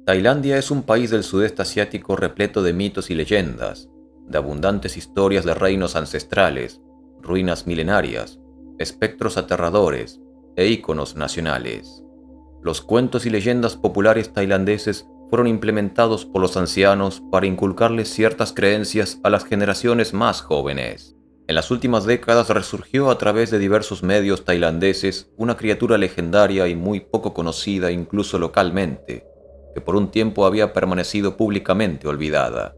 Tailandia es un país del sudeste asiático repleto de mitos y leyendas, de abundantes historias de reinos ancestrales, ruinas milenarias, espectros aterradores e íconos nacionales. Los cuentos y leyendas populares tailandeses fueron implementados por los ancianos para inculcarles ciertas creencias a las generaciones más jóvenes. En las últimas décadas resurgió a través de diversos medios tailandeses una criatura legendaria y muy poco conocida incluso localmente, que por un tiempo había permanecido públicamente olvidada.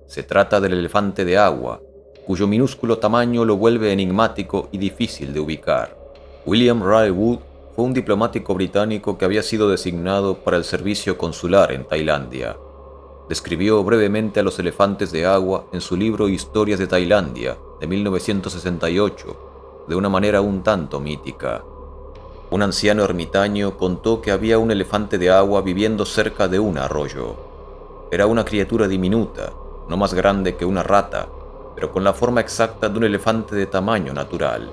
Se trata del elefante de agua, cuyo minúsculo tamaño lo vuelve enigmático y difícil de ubicar. William Ray Wood fue un diplomático británico que había sido designado para el servicio consular en Tailandia. Describió brevemente a los elefantes de agua en su libro Historias de Tailandia, de 1968, de una manera un tanto mítica. Un anciano ermitaño contó que había un elefante de agua viviendo cerca de un arroyo. Era una criatura diminuta, no más grande que una rata, pero con la forma exacta de un elefante de tamaño natural.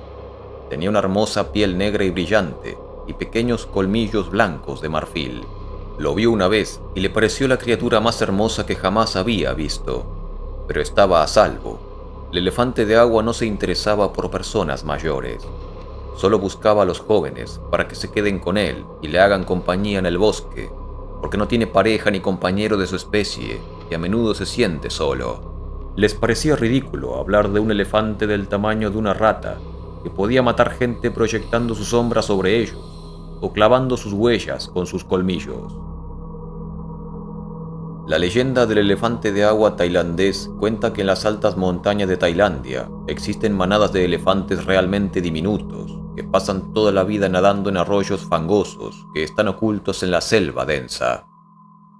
Tenía una hermosa piel negra y brillante y pequeños colmillos blancos de marfil. Lo vio una vez y le pareció la criatura más hermosa que jamás había visto, pero estaba a salvo. El elefante de agua no se interesaba por personas mayores. Solo buscaba a los jóvenes para que se queden con él y le hagan compañía en el bosque, porque no tiene pareja ni compañero de su especie y a menudo se siente solo. Les parecía ridículo hablar de un elefante del tamaño de una rata que podía matar gente proyectando su sombra sobre ellos o clavando sus huellas con sus colmillos. La leyenda del elefante de agua tailandés cuenta que en las altas montañas de Tailandia existen manadas de elefantes realmente diminutos que pasan toda la vida nadando en arroyos fangosos que están ocultos en la selva densa.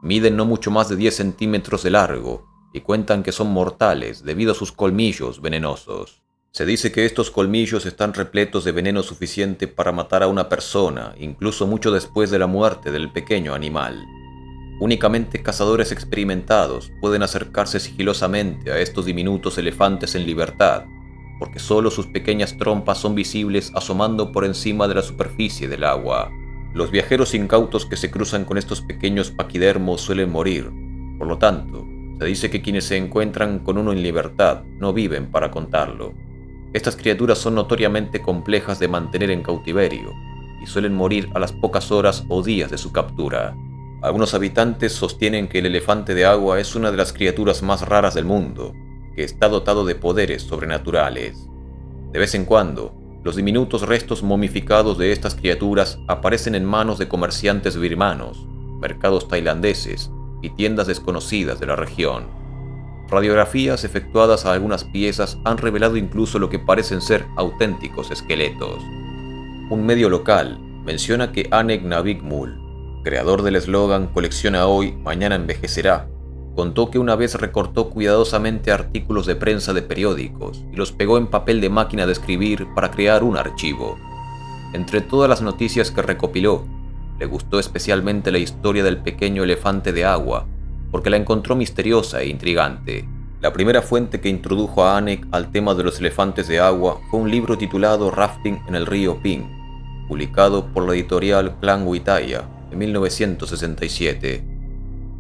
Miden no mucho más de 10 centímetros de largo y cuentan que son mortales debido a sus colmillos venenosos. Se dice que estos colmillos están repletos de veneno suficiente para matar a una persona, incluso mucho después de la muerte del pequeño animal. Únicamente cazadores experimentados pueden acercarse sigilosamente a estos diminutos elefantes en libertad, porque solo sus pequeñas trompas son visibles asomando por encima de la superficie del agua. Los viajeros incautos que se cruzan con estos pequeños paquidermos suelen morir. Por lo tanto, se dice que quienes se encuentran con uno en libertad no viven para contarlo. Estas criaturas son notoriamente complejas de mantener en cautiverio y suelen morir a las pocas horas o días de su captura. Algunos habitantes sostienen que el elefante de agua es una de las criaturas más raras del mundo, que está dotado de poderes sobrenaturales. De vez en cuando, los diminutos restos momificados de estas criaturas aparecen en manos de comerciantes birmanos, mercados tailandeses y tiendas desconocidas de la región. Radiografías efectuadas a algunas piezas han revelado incluso lo que parecen ser auténticos esqueletos. Un medio local menciona que Anek Nabigmul, creador del eslogan "Colecciona hoy, mañana envejecerá", contó que una vez recortó cuidadosamente artículos de prensa de periódicos y los pegó en papel de máquina de escribir para crear un archivo. Entre todas las noticias que recopiló, le gustó especialmente la historia del pequeño elefante de agua, porque la encontró misteriosa e intrigante. La primera fuente que introdujo a Anek al tema de los elefantes de agua fue un libro titulado Rafting en el río Ping, publicado por la editorial Klang Witaya en 1967.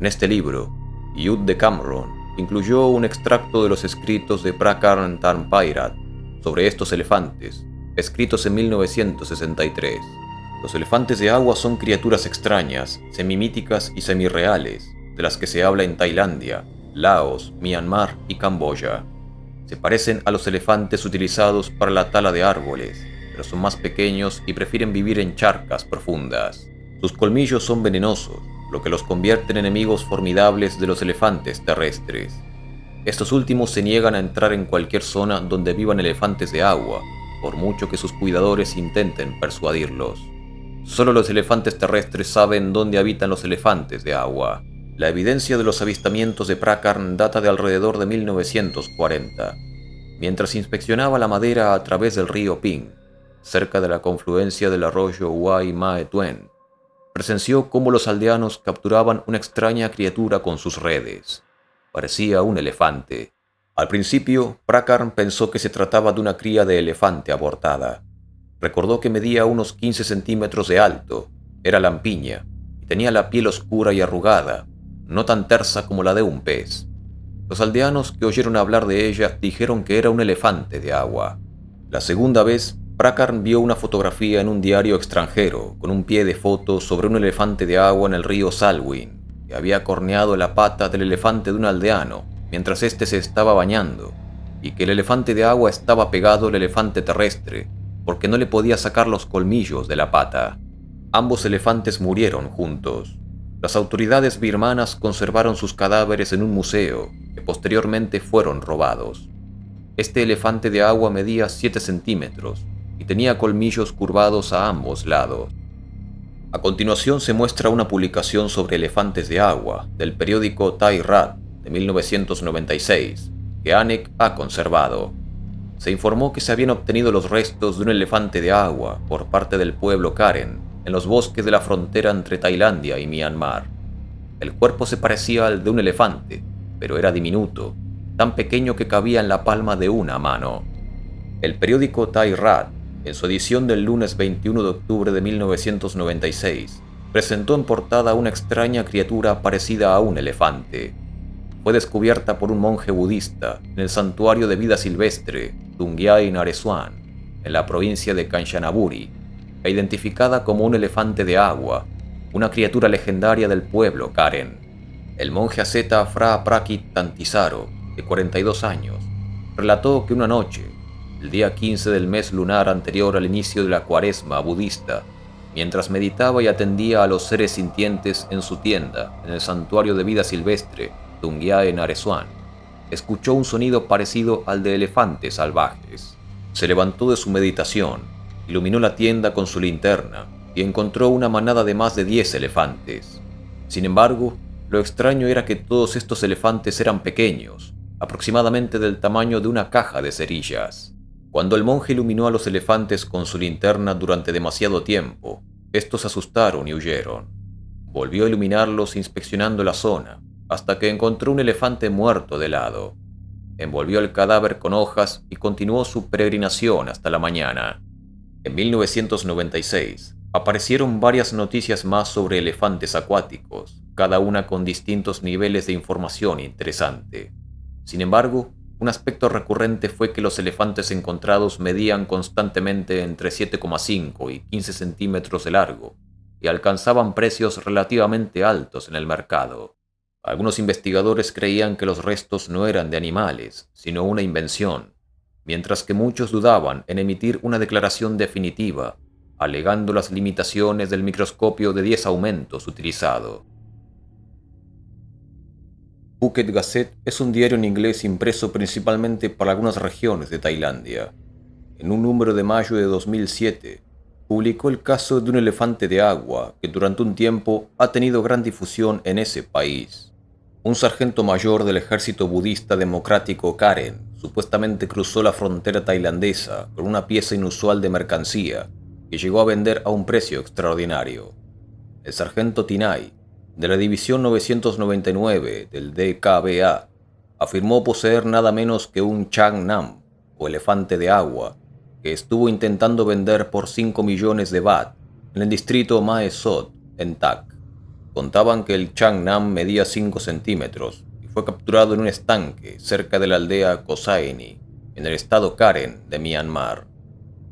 En este libro, Yud de Cameron incluyó un extracto de los escritos de Prakarn Tharnpairat sobre estos elefantes, escritos en 1963. Los elefantes de agua son criaturas extrañas, semimíticas y semirreales, de las que se habla en Tailandia, Laos, Myanmar y Camboya. Se parecen a los elefantes utilizados para la tala de árboles, pero son más pequeños y prefieren vivir en charcas profundas. Sus colmillos son venenosos, lo que los convierte en enemigos formidables de los elefantes terrestres. Estos últimos se niegan a entrar en cualquier zona donde vivan elefantes de agua, por mucho que sus cuidadores intenten persuadirlos. Solo los elefantes terrestres saben dónde habitan los elefantes de agua. La evidencia de los avistamientos de Prakarn data de alrededor de 1940. Mientras inspeccionaba la madera a través del río Ping, cerca de la confluencia del arroyo Wai Mae Tuen, presenció cómo los aldeanos capturaban una extraña criatura con sus redes. Parecía un elefante. Al principio, Prakarn pensó que se trataba de una cría de elefante abortada. Recordó que medía unos 15 centímetros de alto, era lampiña y tenía la piel oscura y arrugada, no tan tersa como la de un pez. Los aldeanos que oyeron hablar de ella dijeron que era un elefante de agua. La segunda vez, Prakarn vio una fotografía en un diario extranjero con un pie de foto sobre un elefante de agua en el río Salween, que había corneado la pata del elefante de un aldeano mientras éste se estaba bañando, y que el elefante de agua estaba pegado al elefante terrestre porque no le podía sacar los colmillos de la pata. Ambos elefantes murieron juntos. Las autoridades birmanas conservaron sus cadáveres en un museo, que posteriormente fueron robados. Este elefante de agua medía 7 centímetros y tenía colmillos curvados a ambos lados. A continuación se muestra una publicación sobre elefantes de agua del periódico Thai Rat de 1996, que Anek ha conservado. Se informó que se habían obtenido los restos de un elefante de agua por parte del pueblo Karen en los bosques de la frontera entre Tailandia y Myanmar. El cuerpo se parecía al de un elefante, pero era diminuto, tan pequeño que cabía en la palma de una mano. El periódico Thai Rat, en su edición del lunes 21 de octubre de 1996, presentó en portada una extraña criatura parecida a un elefante. Fue descubierta por un monje budista en el santuario de vida silvestre Tungyai Naresuan, en la provincia de Kanchanaburi, e identificada como un elefante de agua, una criatura legendaria del pueblo Karen. El monje asceta Fra Prakit Tantisaro, de 42 años, relató que una noche, el día 15 del mes lunar anterior al inicio de la cuaresma budista, mientras meditaba y atendía a los seres sintientes en su tienda en el santuario de vida silvestre Tungyai Naresuan, escuchó un sonido parecido al de elefantes salvajes. Se levantó de su meditación, iluminó la tienda con su linterna y encontró una manada de más de 10 elefantes. Sin embargo, lo extraño era que todos estos elefantes eran pequeños, aproximadamente del tamaño de una caja de cerillas. Cuando el monje iluminó a los elefantes con su linterna durante demasiado tiempo, estos se asustaron y huyeron. Volvió a iluminarlos inspeccionando la zona, hasta que encontró un elefante muerto de lado. Envolvió el cadáver con hojas y continuó su peregrinación hasta la mañana. En 1996, aparecieron varias noticias más sobre elefantes acuáticos, cada una con distintos niveles de información interesante. Sin embargo, un aspecto recurrente fue que los elefantes encontrados medían constantemente entre 7,5 y 15 centímetros de largo y alcanzaban precios relativamente altos en el mercado. Algunos investigadores creían que los restos no eran de animales, sino una invención, mientras que muchos dudaban en emitir una declaración definitiva, alegando las limitaciones del microscopio de 10 aumentos utilizado. Phuket Gazette es un diario en inglés impreso principalmente para algunas regiones de Tailandia. En un número de mayo de 2007, publicó el caso de un elefante de agua que durante un tiempo ha tenido gran difusión en ese país. Un sargento mayor del ejército budista democrático Karen supuestamente cruzó la frontera tailandesa con una pieza inusual de mercancía que llegó a vender a un precio extraordinario. El sargento Tinai, de la División 999 del DKBA, afirmó poseer nada menos que un Chang Nam, o elefante de agua, que estuvo intentando vender por 5 millones de baht en el distrito Mae Sot, en Tak. Contaban que el Chang Nam medía 5 centímetros y fue capturado en un estanque cerca de la aldea Kosaini, en el estado Karen de Myanmar.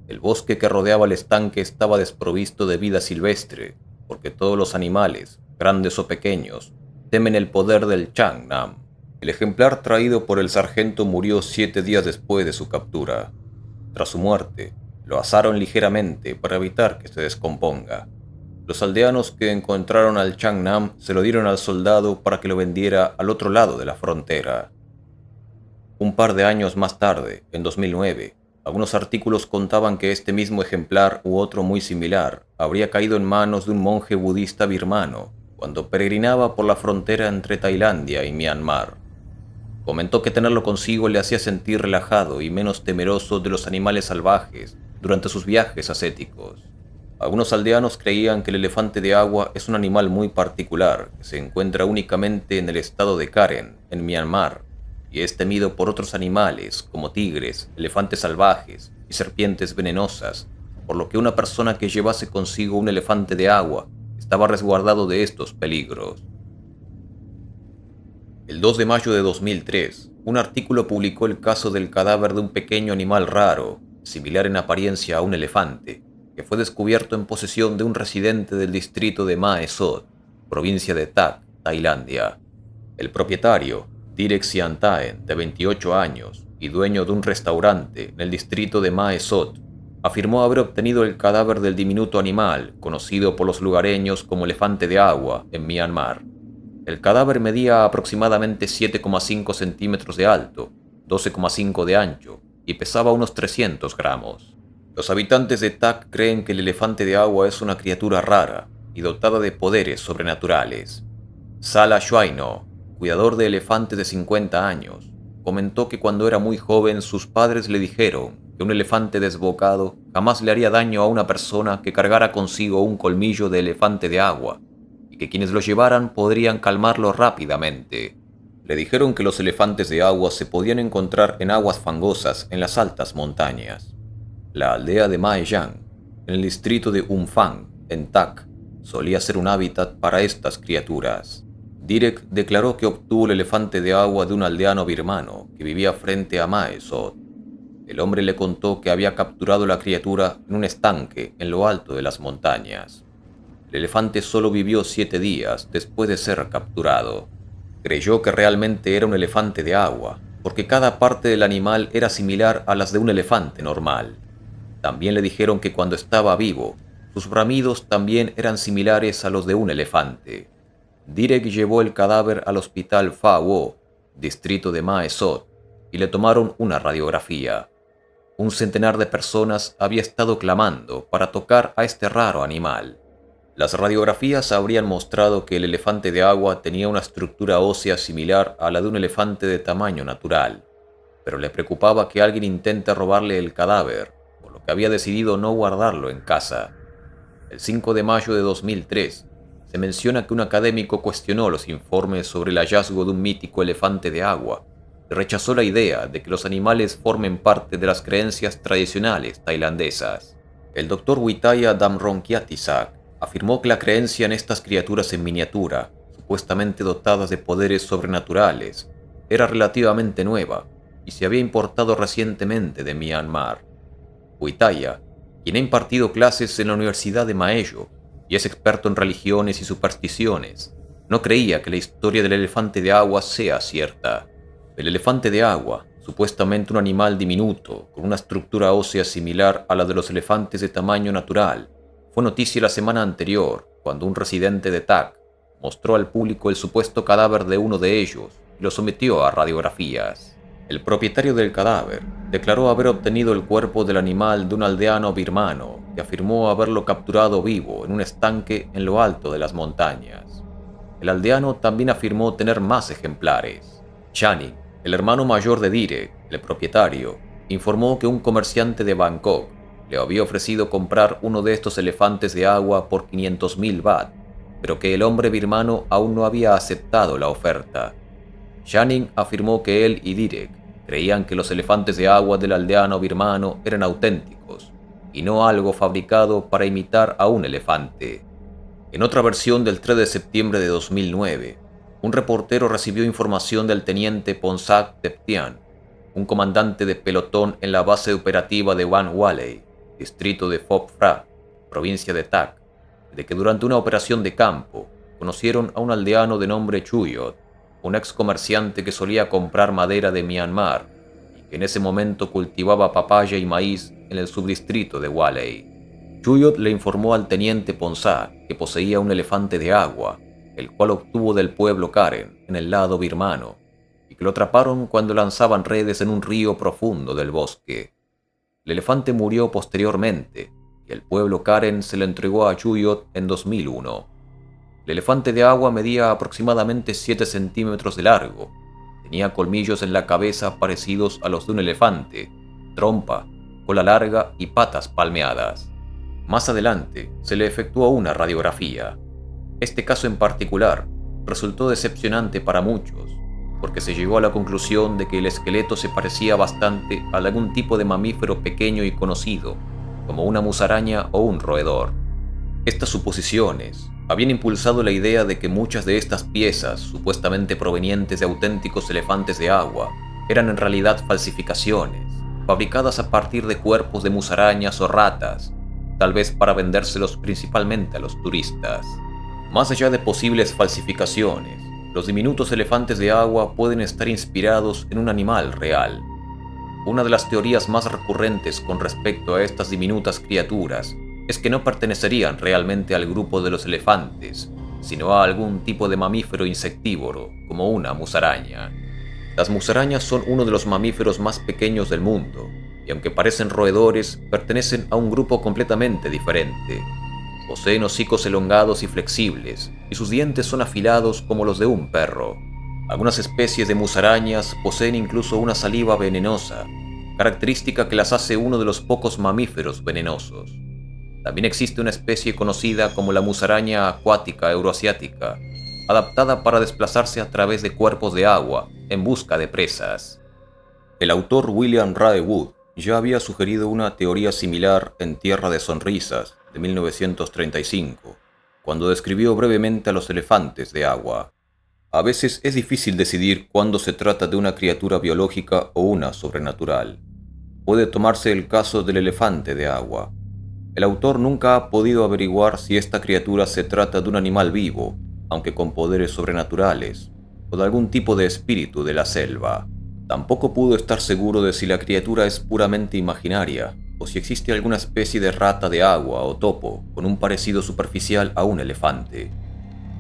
El bosque que rodeaba el estanque estaba desprovisto de vida silvestre, porque todos los animales, grandes o pequeños, temen el poder del Chang Nam. El ejemplar traído por el sargento murió 7 días después de su captura. Tras su muerte, lo asaron ligeramente para evitar que se descomponga. Los aldeanos que encontraron al Chang Nam se lo dieron al soldado para que lo vendiera al otro lado de la frontera. Un par de años más tarde, en 2009, algunos artículos contaban que este mismo ejemplar u otro muy similar habría caído en manos de un monje budista birmano cuando peregrinaba por la frontera entre Tailandia y Myanmar. Comentó que tenerlo consigo le hacía sentir relajado y menos temeroso de los animales salvajes durante sus viajes ascéticos. Algunos aldeanos creían que el elefante de agua es un animal muy particular que se encuentra únicamente en el estado de Karen, en Myanmar, y es temido por otros animales como tigres, elefantes salvajes y serpientes venenosas, por lo que una persona que llevase consigo un elefante de agua estaba resguardado de estos peligros. El 2 de mayo de 2003, un artículo publicó el caso del cadáver de un pequeño animal raro, similar en apariencia a un elefante, que fue descubierto en posesión de un residente del distrito de Mae Sot, provincia de Tak, Tailandia. El propietario, Direk Siantaen, de 28 años y dueño de un restaurante en el distrito de Mae Sot, afirmó haber obtenido el cadáver del diminuto animal, conocido por los lugareños como elefante de agua, en Myanmar. El cadáver medía aproximadamente 7,5 centímetros de alto, 12,5 de ancho y pesaba unos 300 gramos. Los habitantes de Tak creen que el elefante de agua es una criatura rara y dotada de poderes sobrenaturales. Sala Shuaino, cuidador de elefantes de 50 años, comentó que cuando era muy joven sus padres le dijeron que un elefante desbocado jamás le haría daño a una persona que cargara consigo un colmillo de elefante de agua, y que quienes lo llevaran podrían calmarlo rápidamente. Le dijeron que los elefantes de agua se podían encontrar en aguas fangosas en las altas montañas. La aldea de Mae Yang, en el distrito de Umfang, en Tak, solía ser un hábitat para estas criaturas. Direk declaró que obtuvo el elefante de agua de un aldeano birmano que vivía frente a Mae Sot. El hombre le contó que había capturado la criatura en un estanque en lo alto de las montañas. El elefante solo vivió 7 días después de ser capturado. Creyó que realmente era un elefante de agua, porque cada parte del animal era similar a las de un elefante normal. También le dijeron que cuando estaba vivo, sus bramidos también eran similares a los de un elefante. Direk llevó el cadáver al hospital Pha Wo, distrito de Mae Sot, y le tomaron una radiografía. Un centenar de personas había estado clamando para tocar a este raro animal. Las radiografías habrían mostrado que el elefante de agua tenía una estructura ósea similar a la de un elefante de tamaño natural, pero le preocupaba que alguien intente robarle el cadáver, por lo que había decidido no guardarlo en casa. El 5 de mayo de 2003, se menciona que un académico cuestionó los informes sobre el hallazgo de un mítico elefante de agua y rechazó la idea de que los animales formen parte de las creencias tradicionales tailandesas. El Dr. Witaya Damrongkyatisak afirmó que la creencia en estas criaturas en miniatura, supuestamente dotadas de poderes sobrenaturales, era relativamente nueva y se había importado recientemente de Myanmar. Witaya, quien ha impartido clases en la Universidad de Maello y es experto en religiones y supersticiones, no creía que la historia del elefante de agua sea cierta. El elefante de agua, supuestamente un animal diminuto con una estructura ósea similar a la de los elefantes de tamaño natural, fue noticia la semana anterior cuando un residente de Tak mostró al público el supuesto cadáver de uno de ellos y lo sometió a radiografías. El propietario del cadáver declaró haber obtenido el cuerpo del animal de un aldeano birmano que afirmó haberlo capturado vivo en un estanque en lo alto de las montañas. El aldeano también afirmó tener más ejemplares. Channing, el hermano mayor de Direk, el propietario, informó que un comerciante de Bangkok le había ofrecido comprar uno de estos elefantes de agua por 500.000 baht, pero que el hombre birmano aún no había aceptado la oferta. Channing afirmó que él y Direk creían que los elefantes de agua del aldeano birmano eran auténticos y no algo fabricado para imitar a un elefante. En otra versión del 3 de septiembre de 2009, un reportero recibió información del teniente Ponsak Teptian, un comandante de pelotón en la base operativa de Wan Walley, distrito de Phop Phra, provincia de Tak, de que durante una operación de campo conocieron a un aldeano de nombre Chuyot, un ex comerciante que solía comprar madera de Myanmar y que en ese momento cultivaba papaya y maíz en el subdistrito de Walley. Chuyot le informó al teniente Ponsa que poseía un elefante de agua, el cual obtuvo del pueblo Karen en el lado birmano, y que lo atraparon cuando lanzaban redes en un río profundo del bosque. El elefante murió posteriormente y el pueblo Karen se lo entregó a Chuyot en 2001. El elefante de agua medía aproximadamente 7 centímetros de largo, tenía colmillos en la cabeza parecidos a los de un elefante, trompa, cola larga y patas palmeadas. Más adelante se le efectuó una radiografía. Este caso en particular resultó decepcionante para muchos, porque se llegó a la conclusión de que el esqueleto se parecía bastante a algún tipo de mamífero pequeño y conocido, como una musaraña o un roedor. Estas suposiciones habían impulsado la idea de que muchas de estas piezas, supuestamente provenientes de auténticos elefantes de agua, eran en realidad falsificaciones, fabricadas a partir de cuerpos de musarañas o ratas, tal vez para vendérselos principalmente a los turistas. Más allá de posibles falsificaciones, los diminutos elefantes de agua pueden estar inspirados en un animal real. Una de las teorías más recurrentes con respecto a estas diminutas criaturas es que no pertenecerían realmente al grupo de los elefantes, sino a algún tipo de mamífero insectívoro, como una musaraña. Las musarañas son uno de los mamíferos más pequeños del mundo, y aunque parecen roedores, pertenecen a un grupo completamente diferente. Poseen hocicos elongados y flexibles, y sus dientes son afilados como los de un perro. Algunas especies de musarañas poseen incluso una saliva venenosa, característica que las hace uno de los pocos mamíferos venenosos. También existe una especie conocida como la musaraña acuática euroasiática, adaptada para desplazarse a través de cuerpos de agua en busca de presas. El autor William Ray Wood ya había sugerido una teoría similar en Tierra de Sonrisas, de 1935, cuando describió brevemente a los elefantes de agua. A veces es difícil decidir cuándo se trata de una criatura biológica o una sobrenatural. Puede tomarse el caso del elefante de agua. El autor nunca ha podido averiguar si esta criatura se trata de un animal vivo, aunque con poderes sobrenaturales, o de algún tipo de espíritu de la selva. Tampoco pudo estar seguro de si la criatura es puramente imaginaria, o si existe alguna especie de rata de agua o topo con un parecido superficial a un elefante.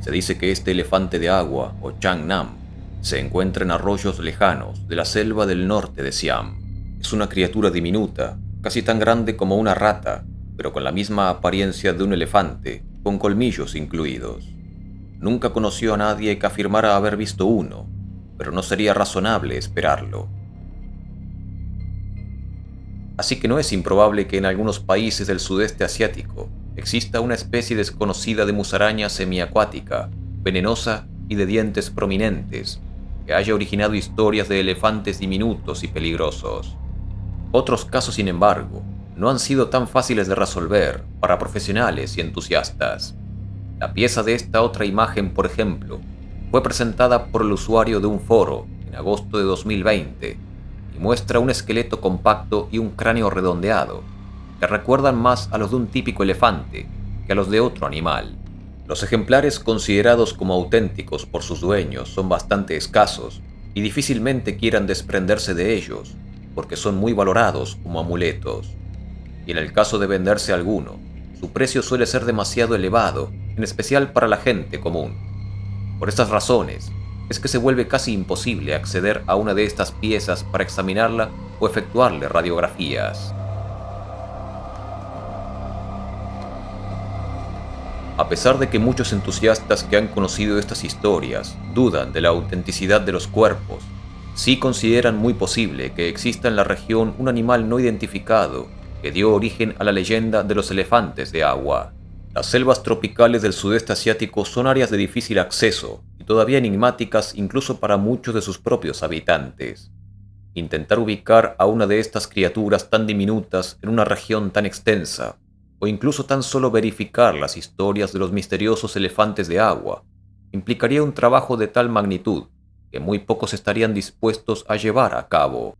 Se dice que este elefante de agua, o Chang Nam, se encuentra en arroyos lejanos de la selva del norte de Siam. Es una criatura diminuta, casi tan grande como una rata, pero con la misma apariencia de un elefante, con colmillos incluidos. Nunca conoció a nadie que afirmara haber visto uno, pero no sería razonable esperarlo. Así que no es improbable que en algunos países del sudeste asiático exista una especie desconocida de musaraña semiacuática, venenosa y de dientes prominentes, que haya originado historias de elefantes diminutos y peligrosos. Otros casos, sin embargo, no han sido tan fáciles de resolver para profesionales y entusiastas. La pieza de esta otra imagen, por ejemplo, fue presentada por el usuario de un foro en agosto de 2020 y muestra un esqueleto compacto y un cráneo redondeado, que recuerdan más a los de un típico elefante que a los de otro animal. Los ejemplares considerados como auténticos por sus dueños son bastante escasos y difícilmente quieran desprenderse de ellos, porque son muy valorados como amuletos. Y en el caso de venderse alguno, su precio suele ser demasiado elevado, en especial para la gente común. Por estas razones, es que se vuelve casi imposible acceder a una de estas piezas para examinarla o efectuarle radiografías. A pesar de que muchos entusiastas que han conocido estas historias dudan de la autenticidad de los cuerpos, sí consideran muy posible que exista en la región un animal no identificado que dio origen a la leyenda de los elefantes de agua. Las selvas tropicales del sudeste asiático son áreas de difícil acceso y todavía enigmáticas incluso para muchos de sus propios habitantes. Intentar ubicar a una de estas criaturas tan diminutas en una región tan extensa, o incluso tan solo verificar las historias de los misteriosos elefantes de agua, implicaría un trabajo de tal magnitud que muy pocos estarían dispuestos a llevar a cabo.